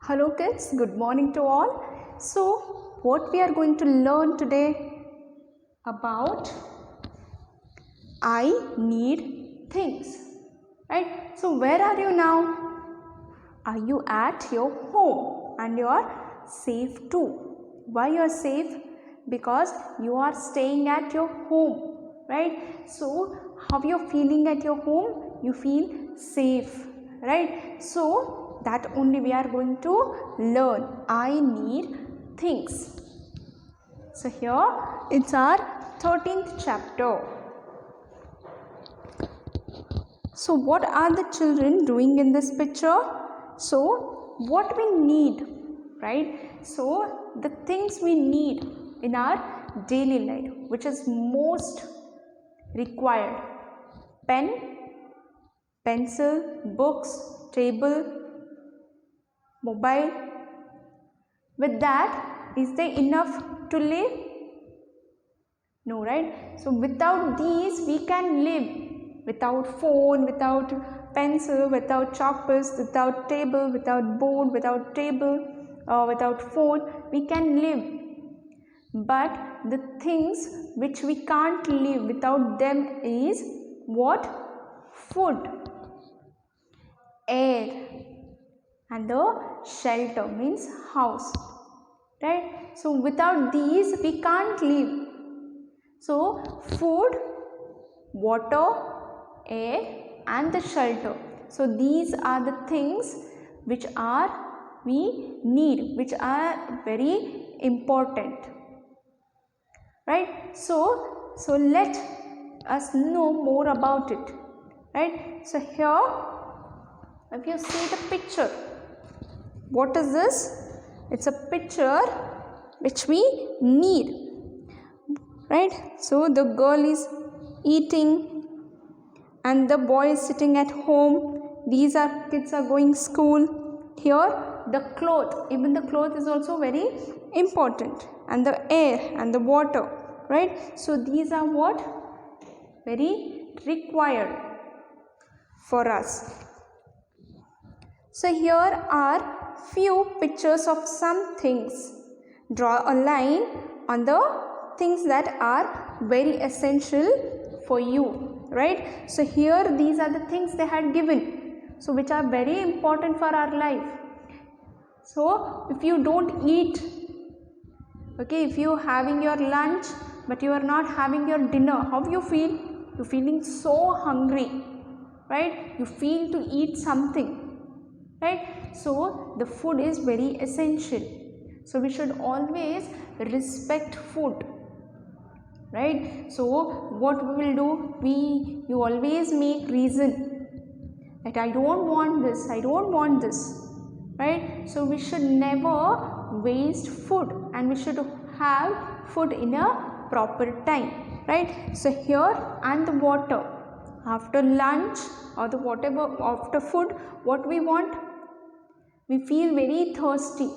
Hello kids, good morning to all. So what we are going to learn today about I need things, right? So where are you now? Are you at your home? And you are safe too. Why you are safe? Because you are staying at your home, right? So how you are feeling at your home? You feel safe, right? So that only we are going to learn. I need things. So here it's our 13th chapter. So what are the children doing in this picture? So what we need, right? So the things we need in our daily life, which is most required: pen, pencil, books, table, mobile. With that, is there enough to live? No, right? So without these we can live. Without phone, without pencil, without chalkpens, without table, without board, without table, without phone, we can live. But the things which we can't live without them is what? Food, air, and the shelter means house, right? So without these we can't live. So food, water, air, and the shelter. So these are the things which we need, which are very important, right? So let us know more about it, right? So here, if you see the picture, what is this? It's a picture which we need, right? So the girl is eating and the boy is sitting at home. These are kids are going school. Here the cloth, even the cloth is also very important, and the air and the water, right? So these are what? Very required for us. So here are few pictures of some things. Draw a line on the things that are very essential for you, right? So here these are the things they had given, so which are very important for our life. So if you don't eat, okay, if you having your lunch but you are not having your dinner, how you feel? You're feeling so hungry, right? You feel to eat something, right? So the food is very essential. So we should always respect food, right? So what we will do, you always make reason that I don't want this, I don't want this, right? So we should never waste food, and we should have food in a proper time, right? So here, and the water after lunch or the whatever after food, what we want? We feel very thirsty.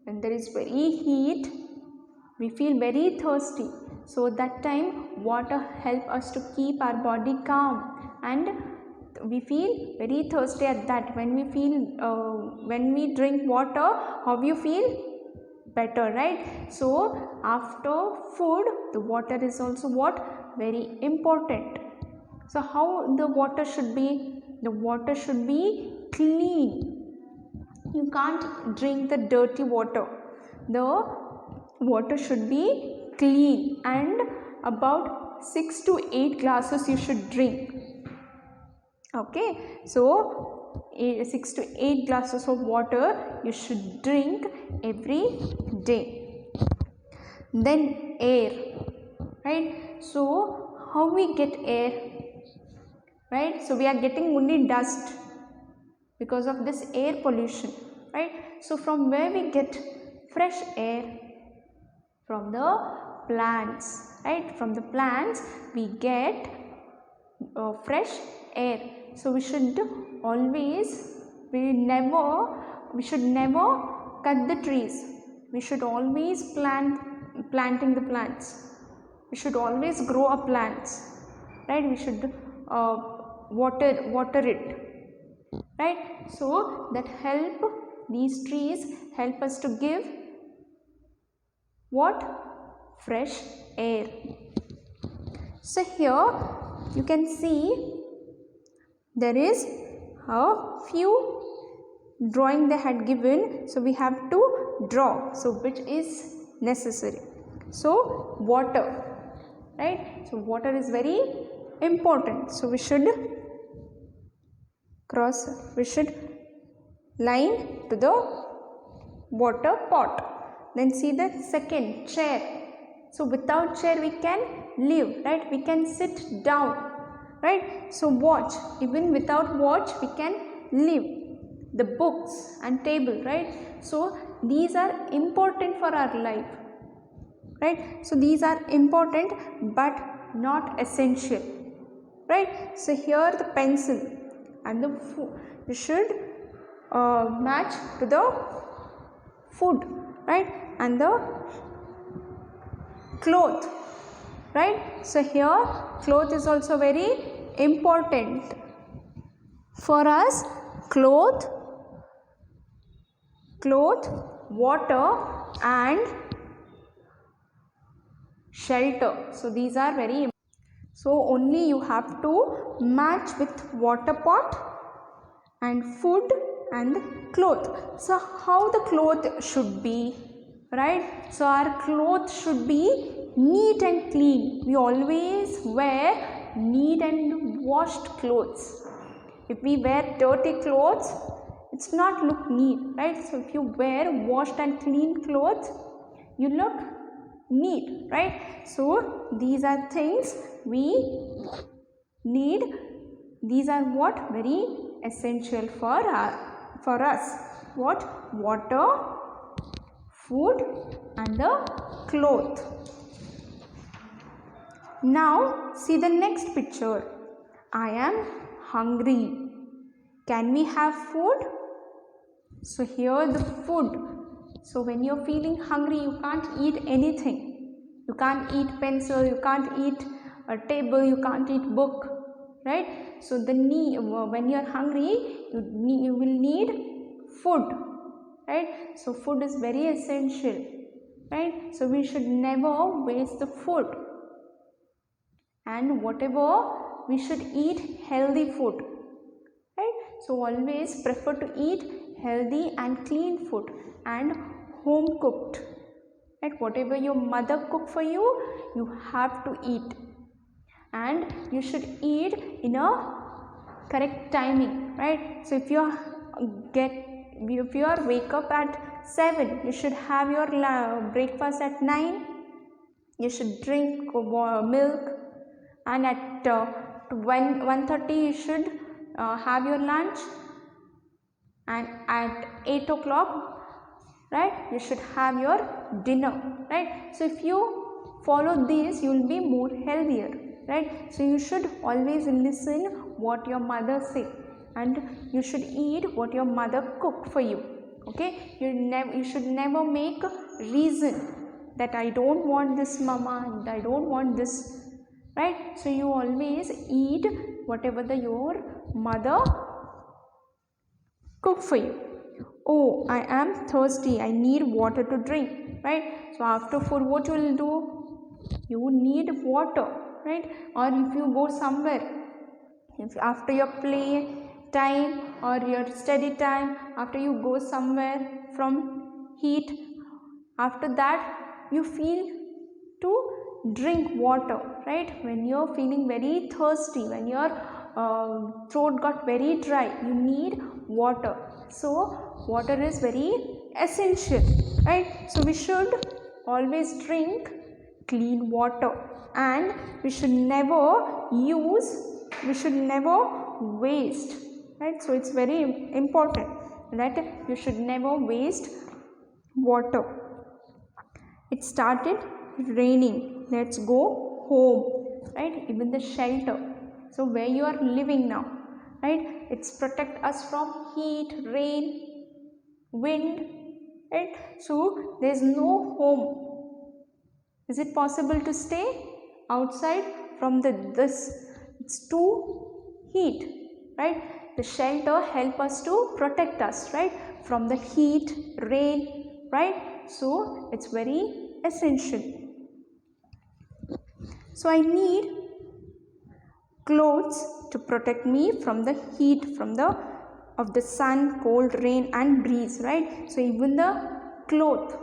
When there is very heat, we feel very thirsty. So that time water help us to keep our body calm, and we feel very thirsty at that. When we drink water, how you feel? Better, right? So after food, the water is also what? Very important. So how the water should be? The water should be clean. You can't drink the dirty water. The water should be clean, and about 6 to 8 glasses you should drink. Okay, so 6 to 8 glasses of water you should drink every day. Then air, right? So how we get air, right? So we are getting only dust because of this air pollution, right? So from where we get fresh air? From the plants, right? From the plants we get fresh air. So we should never cut the trees. We should always planting the plants. We should always grow up plants, right? We should water it, right? So that help These trees help us to give what? Fresh air. So here you can see there is a few drawing they had given, so we have to draw, so which is necessary. So water, right? So water is very important, so we should line to the water pot. Then see the second, chair. So without chair we can live, right? We can sit down, right? So watch, even without watch we can live. The books and table, right? So these are important for our life, right? So these are important but not essential, right? So here the pencil and the food, you should match to the food, right? And the cloth, right? So here cloth is also very important for us. Cloth, water and shelter. So these are very important. So only you have to match with water pot and food and cloth. So how the cloth should be, right? So our clothes should be neat and clean. We always wear neat and washed clothes. If we wear dirty clothes, it's not look neat, right? So if you wear washed and clean clothes, you look neat, right? So these are things we need. These are what? Very essential for us. What? Water, food and the cloth. Now see the next picture. I am hungry. Can we have food? So here the food. So when you're feeling hungry, you can't eat anything. You can't eat pencil, you can't eat a table, you can't eat book, right? So when you're hungry, you will need food, right? So food is very essential, right? So we should never waste the food, and whatever we should eat healthy food, right? So always prefer to eat healthy and clean food and home cooked, right? Whatever your mother cook for you, you have to eat, and you should eat in a correct timing, right? So if you wake up at 7, you should have your breakfast at 9. You should drink milk, and at 1:30 you should have your lunch, and at 8 o'clock, right, you should have your dinner, right? So if you follow this, you will be more healthier, right? So you should always listen what your mother say, and you should eat what your mother cook for you, okay? You should never make reason that I don't want this, mama, and I don't want this, right? So you always eat whatever your mother cook for you. Oh, I am thirsty, I need water to drink, right? So after food, what you will do? You need water, right? Or if you go somewhere, if after your play time or your study time, after you go somewhere from heat, after that you feel to drink water, right? When you're feeling very thirsty, when your throat got very dry, you need water. So water is very essential, right? So we should always drink clean water, and we should never waste, right? So it's very important that you should never waste water. It started raining, let's go home, right? Even the shelter, so where you are living now, right, it's protect us from heat, rain, wind, right? So there is no home. Is it possible to stay outside from this? It's too heat, right? The shelter help us to protect us, right, from the heat, rain, right? So it's very essential. So I need clothes to protect me from the heat, of the sun, cold, rain and breeze, right? So even the cloth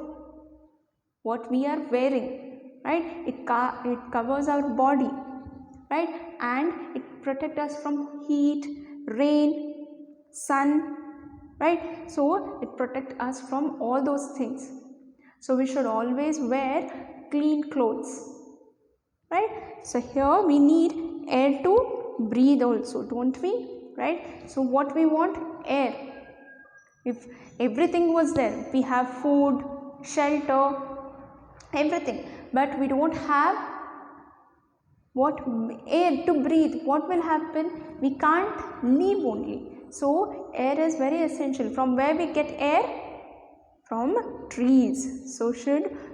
what we are wearing, right, it covers our body, right, and it protects us from heat, rain, sun, right? So it protects us from all those things. So we should always wear clean clothes, right? So here we need air to breathe also, don't we, right? So what we want? Air. If everything was there, we have food, shelter, everything, but we don't have what? Air to breathe. What will happen? We can't live only. So air is very essential. From where we get air? From trees. So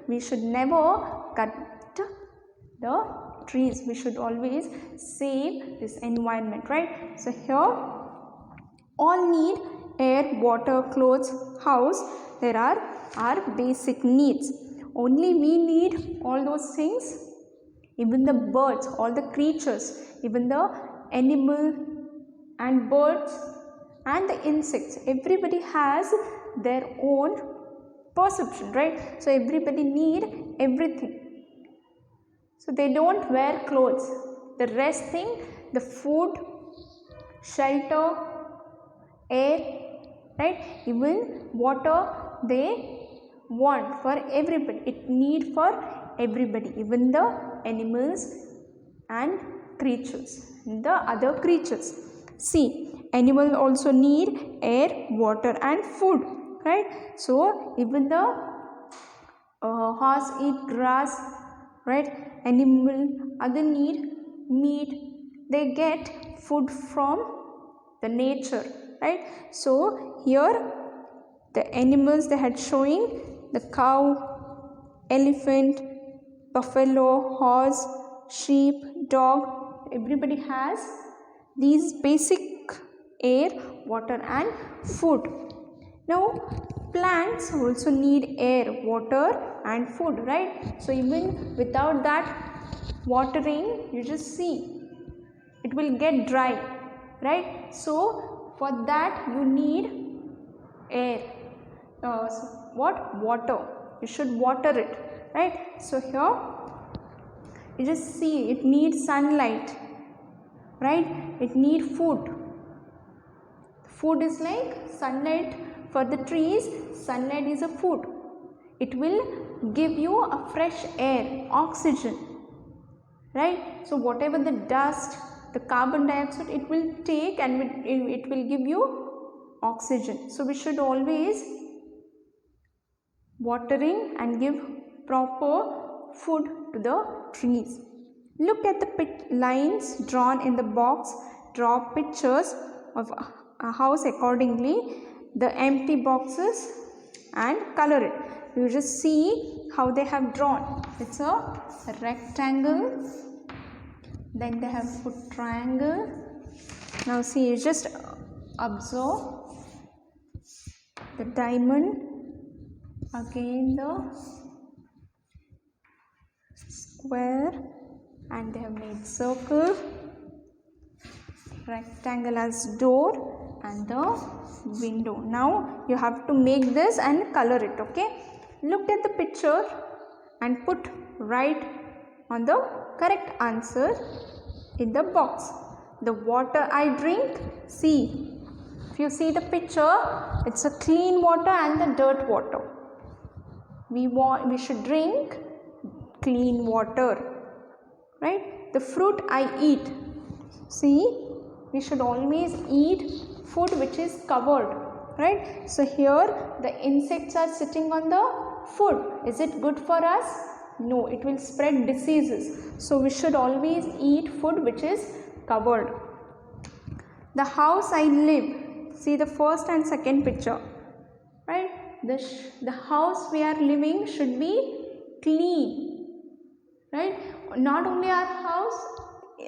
we should never cut the trees. We should always save this environment, right? So here all need air, water, clothes, house. There are our basic needs. Only we need all those things. Even the birds, all the creatures, even the animal and birds and the insects, everybody has their own perception, right? So everybody need everything. So they don't wear clothes. The rest thing, the food, shelter, air, right, even water, they want for everybody. It need for everybody, even the animals and creatures, the other creatures. See, animals also need air, water and food, right? So even the horse eat grass, right? Animal, other need meat. They get food from the nature, right? So here the animals they had showing the cow, elephant, buffalo, horse, sheep, dog. Everybody has these basic air, water and food. Now plants also need air, water and food, right? So even without that watering, you just see it will get dry, right? So for that you need air. Water. You should water it, right? So here you just see it needs sunlight, right? It needs food. Food is like sunlight. For the trees, sunlight is a food. It will give you a fresh air, oxygen, right? So whatever the dust, the carbon dioxide, it will take and it will give you oxygen. So we should always watering and give proper food to the trees. Look at the lines drawn in the box. Draw pictures of a house accordingly. The empty boxes and color it. You just see how they have drawn. It's a rectangle. Then they have put triangle. Now see, you just observe the diamond, again the square, and they have made circle, rectangle as door and the window. Now you have to make this and color it, okay? Look at the picture and write on the correct answer in the box. The water I drink, see, if you see the picture, it's a clean water and the dirt water. We should drink clean water, right? The fruit I eat, see, we should always eat food which is covered, right? So here the insects are sitting on the food. Is it good for us? No, it will spread diseases. So we should always eat food which is covered. The house I live, see the first and second picture, right? The house we are living should be clean, right? Not only our house,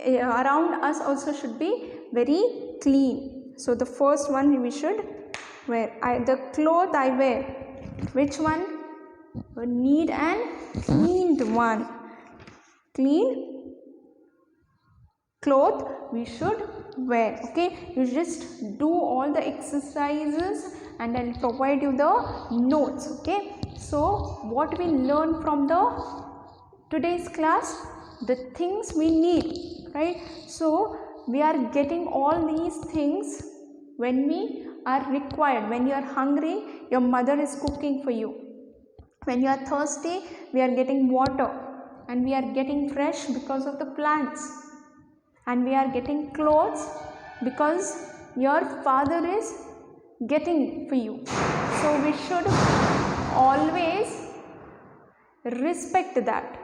around us also should be very clean. So the first one we should wear. The cloth I wear, which one? Need and cleaned one. Clean cloth we should wear. Okay, you just do all the exercises and I'll provide you the notes. Okay, so what we learn from the today's class, the things we need, right? So we are getting all these things when we are required. When you are hungry, your mother is cooking for you. When you are thirsty, we are getting water, and we are getting fresh because of the plants, and we are getting clothes because your father is getting for you. So we should always respect that,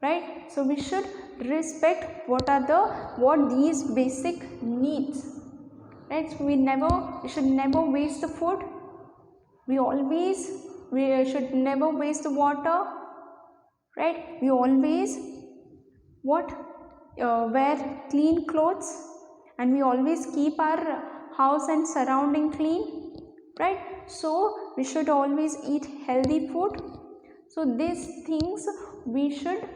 right? So we should respect what these basic needs, right? So we should never waste the food. We should never waste the water, right? We always wear clean clothes, and we always keep our house and surrounding clean, right? So we should always eat healthy food. So these things we should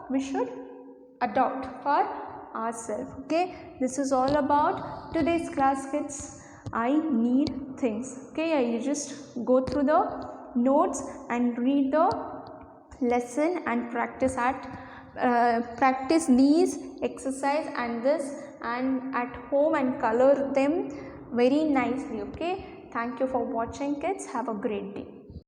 we should adopt for ourselves. Okay, this is all about today's class, kids. I need things. Okay, you just go through the notes and read the lesson and practice these exercise and this and at home and color them very nicely. Okay, thank you for watching, kids. Have a great day.